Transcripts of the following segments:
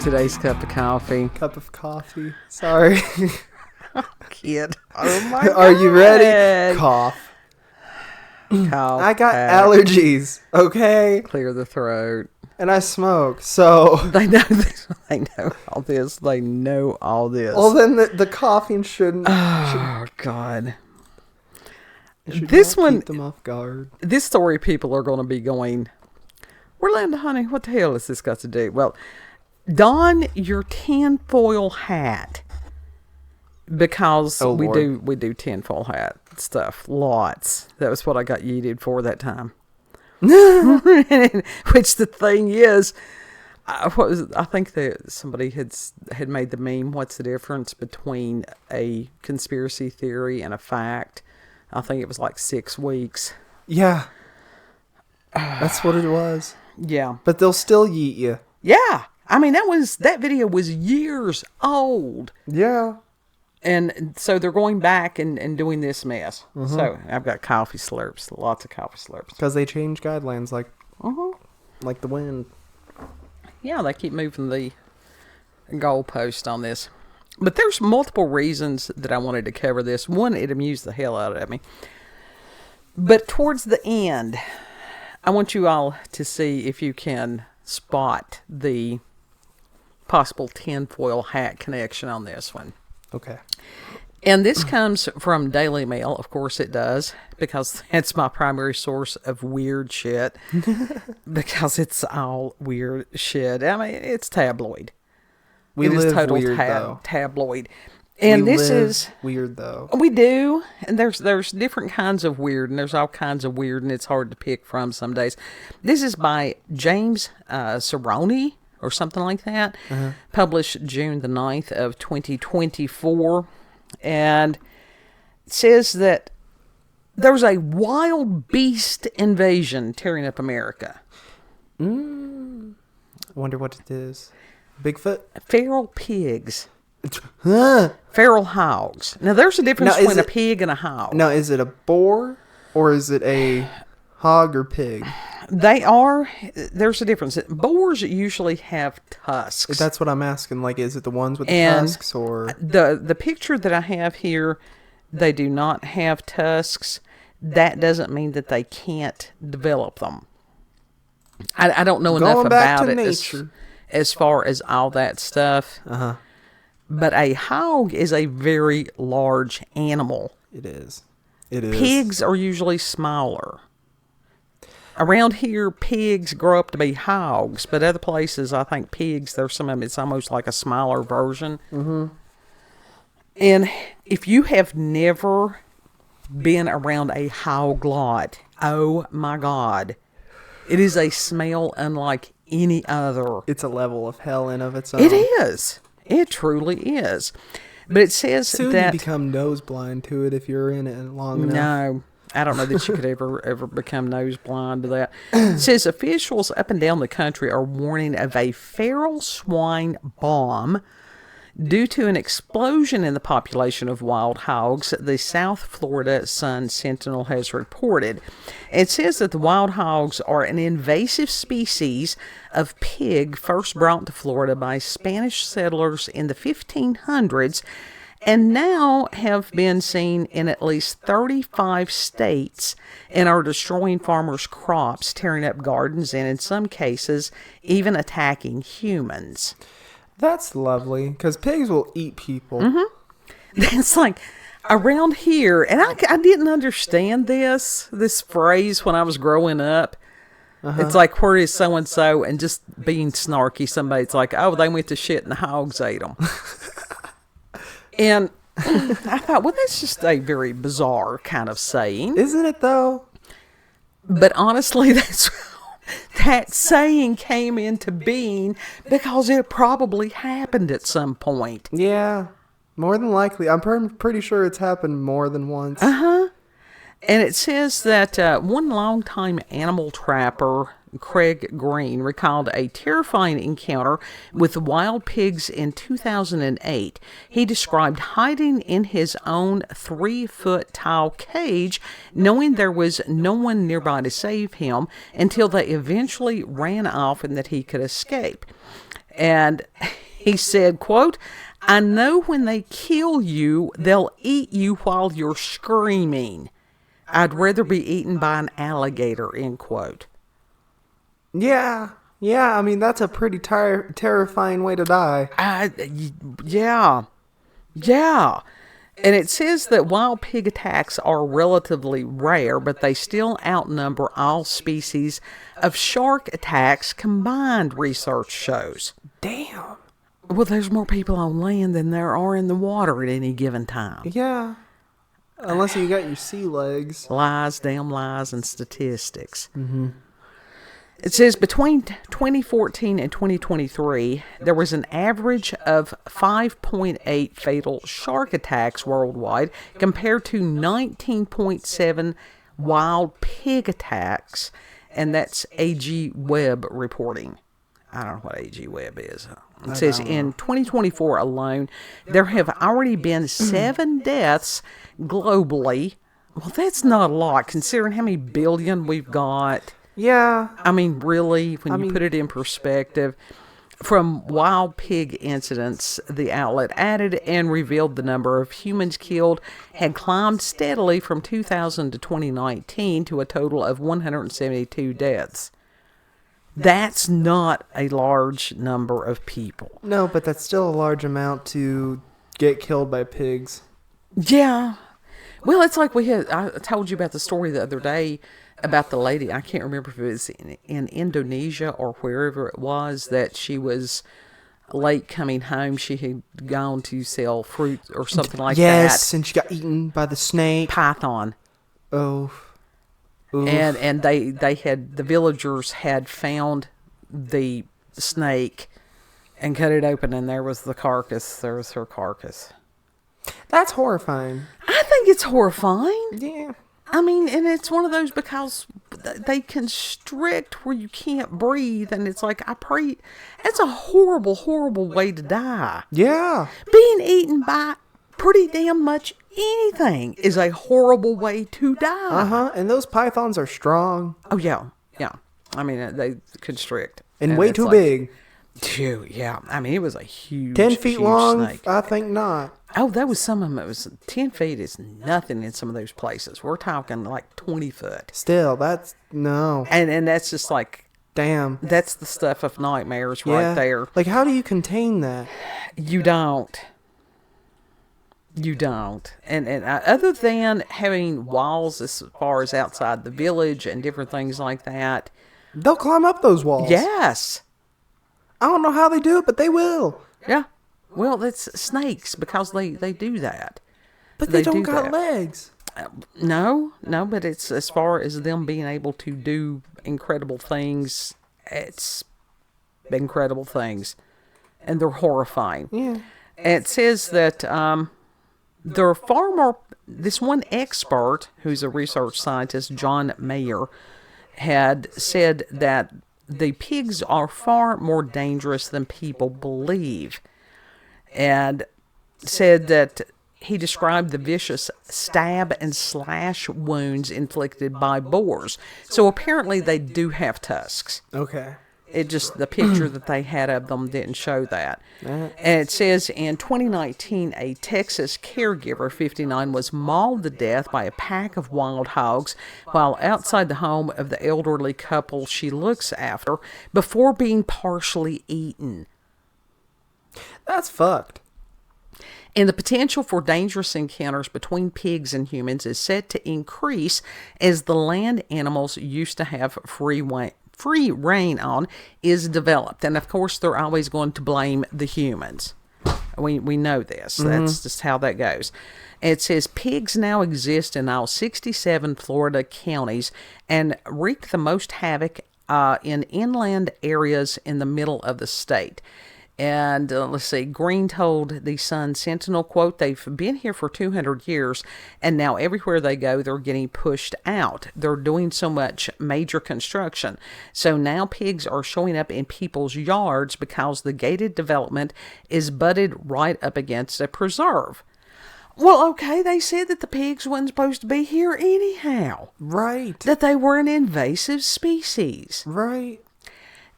today's cup of coffee. Cup of coffee. Sorry. Kid. Oh my God. Are you ready? Cough. Cough. I got allergies, okay? Clear the throat. And I smoke, so... They know this. They know all this. They know all this. Well, then the coughing shouldn't... Oh, God. This one... keep them off guard. This story, people are going to be going, Orlando, honey, what the hell has this got to do? Well, don your tinfoil hat. Because we do tinfoil hat stuff. Lots. That was what I got yeeted for that time. Which the thing is, I think that somebody had made the meme, what's the difference between a conspiracy theory and a fact? I think it was like 6 weeks. Yeah. That's what it was. Yeah. But they'll still yeet you. Yeah. I mean, that video was years old. Yeah. And so they're going back and doing this mess. Mm-hmm. So I've got coffee slurps, lots of coffee slurps. Because they change guidelines like the wind. Yeah, they keep moving the goalpost on this. But there's multiple reasons that I wanted to cover this. One, it amused the hell out of me. But towards the end, I want you all to see if you can spot the possible tinfoil hat connection on this one. Okay. And this comes from Daily Mail. Of course it does, because that's my primary source of weird shit. Because it's all weird shit. I mean, it's tabloid. We live total weird, though. Tabloid. And this is weird, though. We do. And there's different kinds of weird, and there's all kinds of weird, and it's hard to pick from some days. This is by James Cirrone, or something like that, published June the 9th of 2024, and it says that there's a wild beast invasion tearing up America. I wonder what it is. Bigfoot? Feral pigs. Feral hogs. Now, there's a difference between a pig and a hog. Now, is it a boar, or is it a hog or pig? There's a difference. Boars usually have tusks. That's what I'm asking. Like, is it the ones with the tusks, or? The picture that I have here, they do not have tusks. That doesn't mean that they can't develop them. I don't know enough about it as far as all that stuff. But a hog is a very large animal. It is. It is. Pigs are usually smaller. Around here, pigs grow up to be hogs, but other places, I think pigs, there's some of them, it's almost like a smaller version. Mm-hmm. And if you have never been around a hog lot, oh my God, it is a smell unlike any other. It's a level of hell in of its own. It is. It truly is. But it says Soon that... you become nose blind to it if you're in it long enough. No. I don't know that you could ever become nose blind to that. It says officials up and down the country are warning of a feral swine bomb due to an explosion in the population of wild hogs, the South Florida Sun Sentinel has reported. It says that the wild hogs are an invasive species of pig first brought to Florida by Spanish settlers in the 1500s, and now have been seen in at least 35 states and are destroying farmers' crops, tearing up gardens, and in some cases, even attacking humans. That's lovely, because pigs will eat people. Mm-hmm. That's like, around here, and I didn't understand this phrase when I was growing up. It's like, where is so-and-so, and just being snarky, somebody's like, oh, they went to shit and the hogs ate them. And I thought, well, that's just a very bizarre kind of saying. Isn't it, though? But honestly, that saying came into being because it probably happened at some point. Yeah, more than likely. I'm pretty sure it's happened more than once. And it says that one longtime animal trapper, Craig Green, recalled a terrifying encounter with wild pigs in 2008. He described hiding in his own 3-foot tall cage, knowing there was no one nearby to save him, until they eventually ran off and that he could escape. And he said, quote, "I know when they kill you, they'll eat you while you're screaming. I'd rather be eaten by an alligator," end quote. Yeah. Yeah, I mean, that's a pretty terrifying way to die. Yeah. Yeah. And it says that wild pig attacks are relatively rare, but they still outnumber all species of shark attacks combined, research shows. Damn. Well, there's more people on land than there are in the water at any given time. Yeah. Unless you got your sea legs. Lies, damn lies, and statistics. Mm-hmm. It says between 2014 and 2023, there was an average of 5.8 fatal shark attacks worldwide compared to 19.7 wild pig attacks, and that's AG Web reporting. I don't know what AG Web is. It says in 2024 alone, there have already been 7 deaths globally. Well, that's not a lot considering how many billion we've got. Yeah. I mean, really, when you put it in perspective, from wild pig incidents, the outlet added and revealed the number of humans killed had climbed steadily from 2000 to 2019 to a total of 172 deaths. That's not a large number of people. No, but that's still a large amount to get killed by pigs. Yeah. Well, it's like I told you about the story the other day about the lady. I can't remember if it was in Indonesia or wherever it was, that she was late coming home. She had gone to sell fruit or something like that. Yes, and she got eaten by the snake. Python. Oh. Oof. And the villagers had found the snake and cut it open, and there was the carcass. There was her carcass. That's horrifying. I think it's horrifying. Yeah. I mean, and it's one of those because they constrict where you can't breathe, and it's like, I pray, that's a horrible, horrible way to die. Yeah. Being eaten by pretty damn much anything is a horrible way to die. Uh-huh, and those pythons are strong. Oh, yeah, yeah. I mean, they constrict. And way too big. Dude, yeah. I mean, it was a huge 10 feet long, snake. I think not. Oh, that was some of them. It was 10 feet is nothing in some of those places. We're talking like 20 foot. Still, that's, no. And that's just like, damn. That's the stuff of nightmares right there. Like, how do you contain that? You don't. You don't. And other than having walls as far as outside the village and different things like that. They'll climb up those walls. Yes. I don't know how they do it, but they will. Yeah. Well, it's snakes because they do that. But they don't got legs. No, but it's as far as them being able to do incredible things, it's incredible things. And they're horrifying. Yeah. It says that there are far more, this one expert, who's a research scientist, John Mayer, had said that the pigs are far more dangerous than people believe. And said that he described the vicious stab and slash wounds inflicted by boars. So apparently they do have tusks. Okay. It just, the picture that they had of them didn't show that. And it says in 2019, a Texas caregiver, 59, was mauled to death by a pack of wild hogs while outside the home of the elderly couple she looks after before being partially eaten. That's fucked. And the potential for dangerous encounters between pigs and humans is set to increase as the land animals used to have free reign on is developed. And of course, they're always going to blame the humans. We know this. Mm-hmm. That's just how that goes. It says pigs now exist in all 67 Florida counties and wreak the most havoc in inland areas in the middle of the state. And let's see, Green told the Sun Sentinel, quote, they've been here for 200 years, and now everywhere they go, they're getting pushed out. They're doing so much major construction. So now pigs are showing up in people's yards because the gated development is butted right up against a preserve. Well, okay, they said that the pigs weren't supposed to be here anyhow. Right. That they were an invasive species. Right.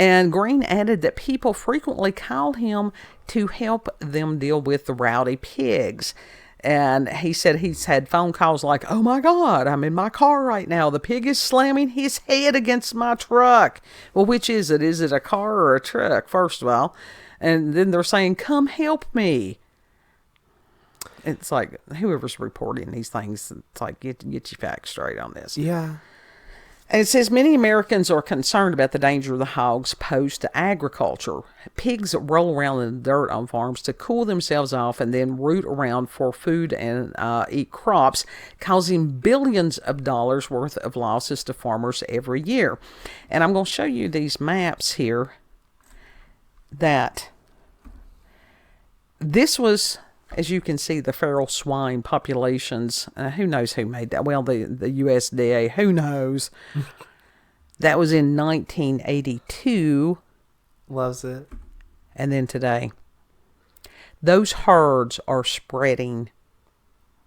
And Green added that people frequently called him to help them deal with the rowdy pigs. And he said he's had phone calls like, "Oh my God, I'm in my car right now. The pig is slamming his head against my truck." Well, which is it? Is it a car or a truck, first of all? And then they're saying, "Come help me." It's like, whoever's reporting these things, it's like, get your facts straight on this. Yeah. And it says many Americans are concerned about the danger the hogs pose to agriculture. Pigs roll around in the dirt on farms to cool themselves off and then root around for food and eat crops, causing billions of dollars worth of losses to farmers every year. And I'm going to show you these maps here that this was, as you can see, the feral swine populations. Who knows who made that? Well, the USDA, who knows? That was in 1982. Loves it. And then today. Those herds are spreading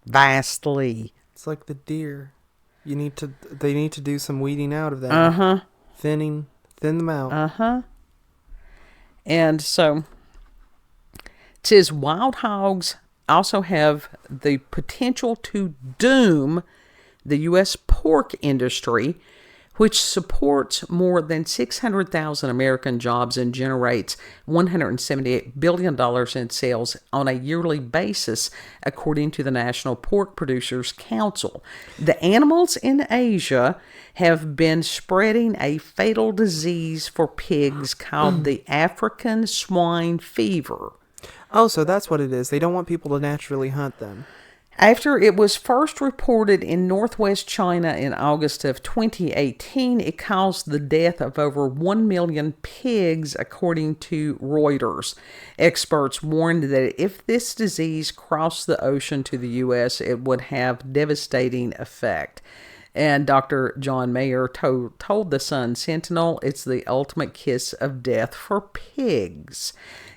vastly. It's like the deer. They need to do some weeding out of that. Uh-huh. Thin them out. Uh-huh. And so it says wild hogs also have the potential to doom the U.S. pork industry, which supports more than 600,000 American jobs and generates $178 billion in sales on a yearly basis, according to the National Pork Producers Council. The animals in Asia have been spreading a fatal disease for pigs called the African swine fever. Oh, so that's what it is. They don't want people to naturally hunt them. After it was first reported in northwest China in August of 2018, it caused the death of over 1 million pigs, according to Reuters. Experts warned that if this disease crossed the ocean to the U.S., it would have devastating effect. And Dr. John Mayer told the Sun Sentinel, "It's the ultimate kiss of death for pigs.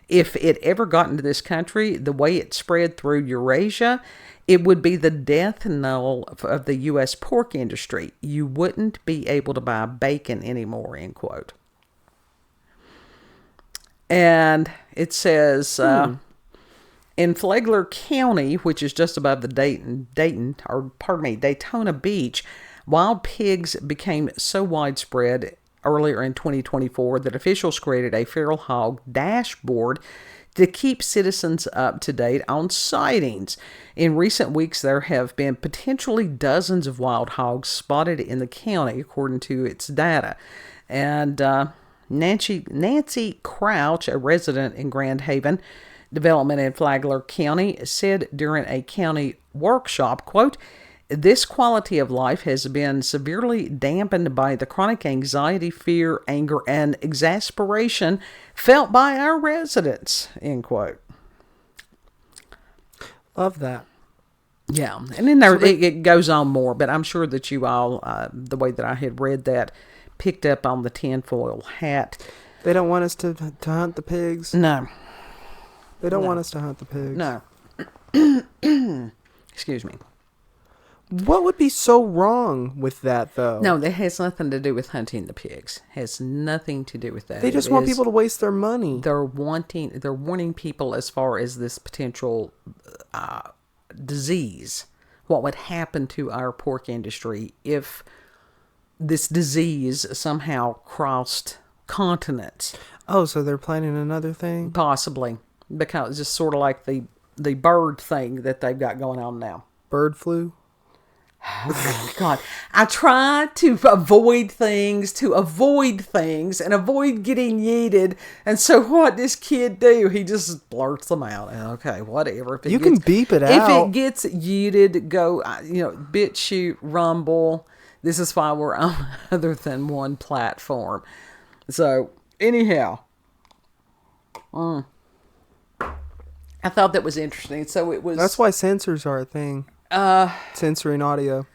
If it ever got into this country, the way it spread through Eurasia, it would be the death knell of the U.S. pork industry. You wouldn't be able to buy bacon anymore," end quote. And it says, in Flagler County, which is just above the Daytona Beach, wild pigs became so widespread earlier in 2024 that officials created a feral hog dashboard to keep citizens up to date on sightings. In recent weeks, there have been potentially dozens of wild hogs spotted in the county, according to its data. And Nancy Crouch, a resident in Grand Haven Development in Flagler County, said during a county workshop, quote, "This quality of life has been severely dampened by the chronic anxiety, fear, anger, and exasperation felt by our residents," end quote. Love that. Yeah, and then there, it goes on more, but I'm sure that you all, the way that I had read that, picked up on the tinfoil hat. They don't want us to hunt the pigs? No. They don't want us to hunt the pigs? No. Excuse me. What would be so wrong with that, though? No, that has nothing to do with hunting the pigs. Has nothing to do with that. They just want people to waste their money. They're warning people as far as this potential disease. What would happen to our pork industry if this disease somehow crossed continents? Oh, so they're planning another thing? Possibly. Because it's just sort of like the bird thing that they've got going on now. Bird flu? Oh, God. I try to avoid things and avoid getting yeeted. And so what this kid do? He just blurts them out. Okay, whatever. You can beep it out. If it gets yeeted, go, bit, shoot, rumble. This is why we're on other than one platform. So, anyhow. I thought that was interesting. So it was. That's why censors are a thing. Censoring audio.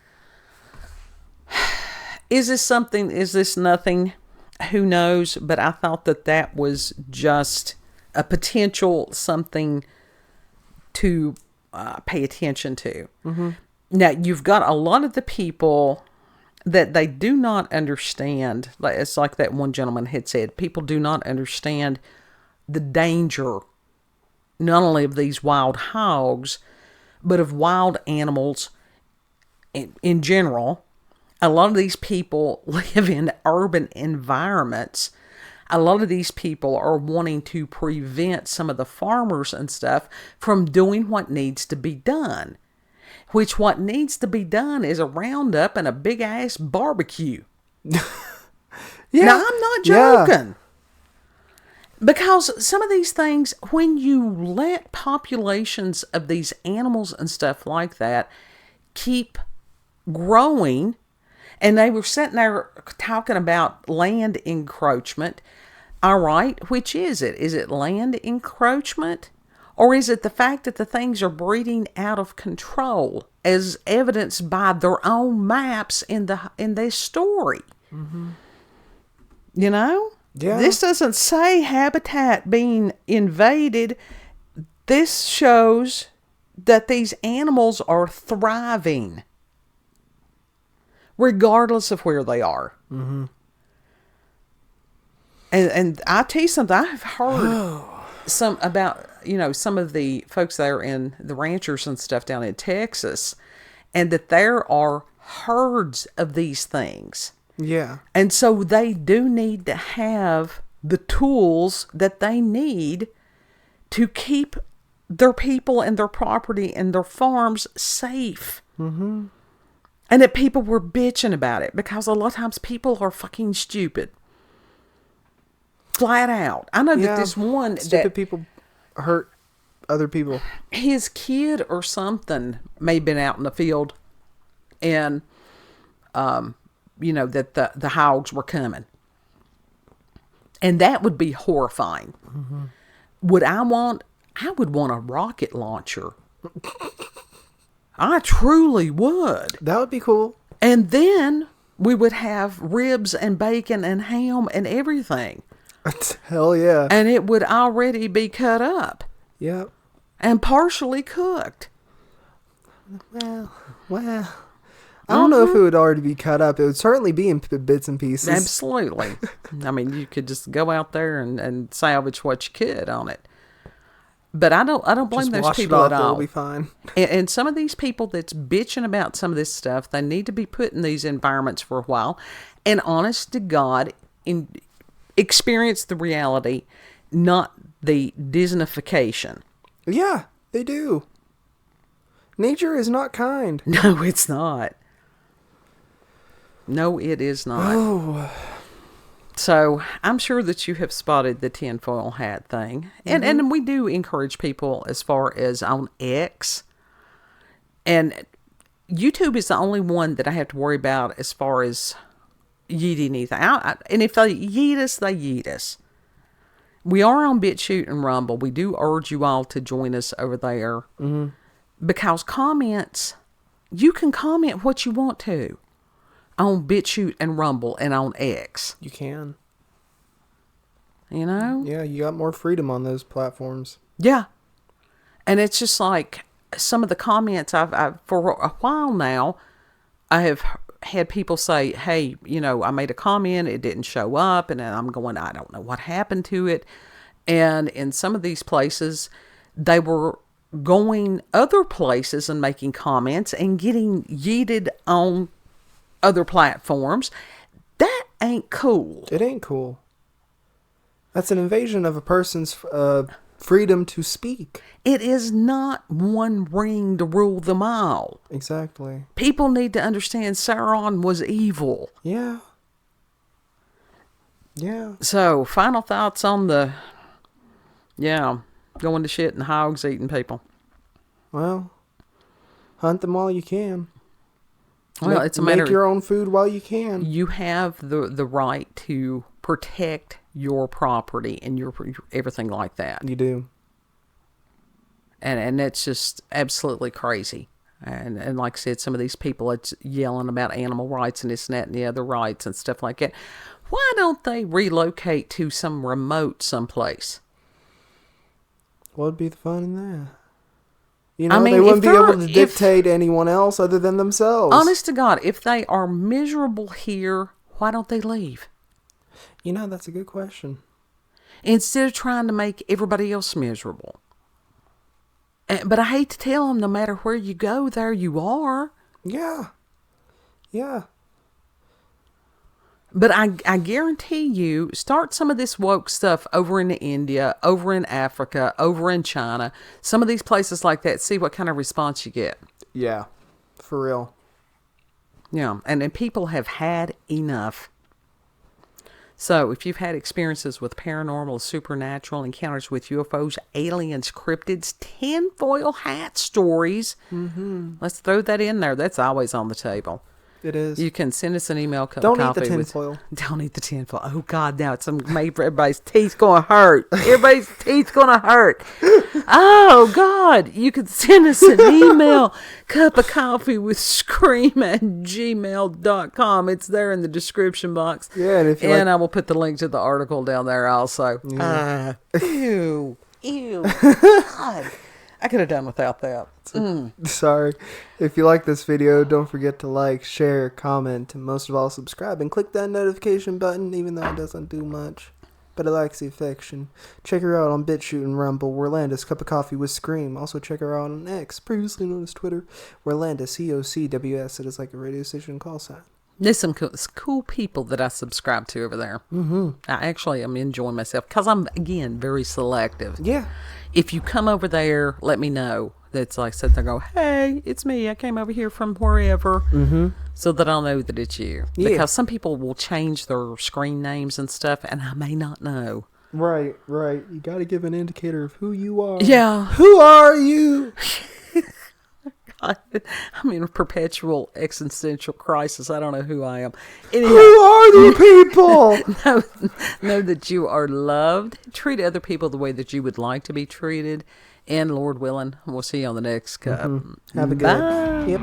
Is this something? Is this nothing? Who knows? But I thought that was just a potential something to pay attention to. Mm-hmm. Now, you've got a lot of the people that they do not understand. It's like that one gentleman had said, people do not understand the danger, not only of these wild hogs, but of wild animals in general. A lot of these people live in urban environments. A lot of these people are wanting to prevent some of the farmers and stuff from doing what needs to be done. Which what needs to be done is a roundup and a big ass barbecue. Yeah. Now, I'm not joking. Because some of these things, when you let populations of these animals and stuff like that keep growing, and they were sitting there talking about land encroachment. All right, which is it? Is it land encroachment? Or is it the fact that the things are breeding out of control, as evidenced by their own maps in this story? Mm-hmm. You know? Yeah. This doesn't say habitat being invaded. This shows that these animals are thriving, regardless of where they are. Mm-hmm. And I tell you something, I've heard some about, some of the folks that are in the ranchers and stuff down in Texas, and that there are herds of these things. Yeah. And so they do need to have the tools that they need to keep their people and their property and their farms safe. Mm-hmm. And that people were bitching about it because a lot of times people are fucking stupid. Flat out. I know that this one... Stupid people hurt other people. His kid or something may have been out in the field and, that the hogs were coming. And that would be horrifying. Mm-hmm. I would want a rocket launcher. I truly would. That would be cool. And then we would have ribs and bacon and ham and everything. Hell yeah. And it would already be cut up. Yep. And partially cooked. Well. I don't know if it would already be cut up. It would certainly be in bits and pieces. Absolutely. I mean, you could just go out there and salvage what you could on it. But I don't blame those people at all. It'll be fine. And some of these people that's bitching about some of this stuff, they need to be put in these environments for a while. And honest to God, experience the reality, not the Disneyfication. Yeah, they do. Nature is not kind. No, it's not. No, it is not. Oh. So I'm sure that you have spotted the tinfoil hat thing. And we do encourage people as far as on X. And YouTube is the only one that I have to worry about as far as yeeting anything. And if they yeet us, they yeet us. We are on BitChute and Rumble. We do urge you all to join us over there. Mm-hmm. Because comments, you can comment what you want to on BitChute and Rumble and on X. You can. You know? Yeah, you got more freedom on those platforms. Yeah. And it's just like some of the comments I've for a while now, I have had people say, hey, I made a comment, it didn't show up, and then I'm going, I don't know what happened to it. And in some of these places, they were going other places and making comments and getting yeeted on other platforms. That ain't cool. It ain't cool. That's an invasion of a person's freedom to speak. It is not one ring to rule them all. Exactly. People need to understand Cirrone was evil. Yeah. Yeah. So, final thoughts on going to shit and hogs eating people. Well, hunt them while you can. Well, it's a matter. Make your own food while you can. You have the right to protect your property and your everything like that. You do. And that's just absolutely crazy. And like I said, some of these people that's yelling about animal rights and this and that and the other rights and stuff like that. Why don't they relocate to some remote someplace? What would be the fun in that? You know, I mean, they wouldn't be if able they're- to dictate to anyone else other than themselves. Honest to God, if they are miserable here, why don't they leave? You know, that's a good question. Instead of trying to make everybody else miserable. But I hate to tell them, no matter where you go, there you are. Yeah. Yeah. But I guarantee you, start some of this woke stuff over in India, over in Africa, over in China, some of these places like that, see what kind of response you get. Yeah. For real. Yeah, and then people have had enough. So, if you've had experiences with paranormal, supernatural encounters with UFOs, aliens, cryptids, tinfoil hat stories, let's throw that in there. That's always on the table. It is. You can send us an email. Don't eat the tinfoil. Don't eat the tinfoil. Oh, God, now it's made for everybody's teeth going to hurt. Everybody's teeth going to hurt. Oh, God. You can send us an email. cupofcoffeewithscream at gmail.com. It's there in the description box. Yeah, and if you I will put the link to the article down there also. Yeah. Ew. God. I could have done without that. Sorry. If you like this video, don't forget to like, share, comment, and most of all, subscribe and click that notification button, even though it doesn't do much. But it likes the affection. Check her out on BitChute and Rumble, Werlandis, Cup of Coffee with Scream. Also check her out on X, previously known as Twitter, Werlandis, COCWS. It is like a radio station call sign. There's some cool people that I subscribe to over there. I actually am enjoying myself because I'm, again, very selective. Yeah. If you come over there, let me know. That's like, sit there and go, hey, it's me. I came over here from wherever. So that I'll know that it's you. Yeah. Because some people will change their screen names and stuff, and I may not know. Right. You got to give an indicator of who you are. Yeah. Who are you? I'm in a perpetual existential crisis. I don't know who I am. Anyhow, Who are the people? know that you are loved. Treat other people the way that you would like to be treated. And Lord willing, we'll see you on the next cup. Have a good. Bye. Yep.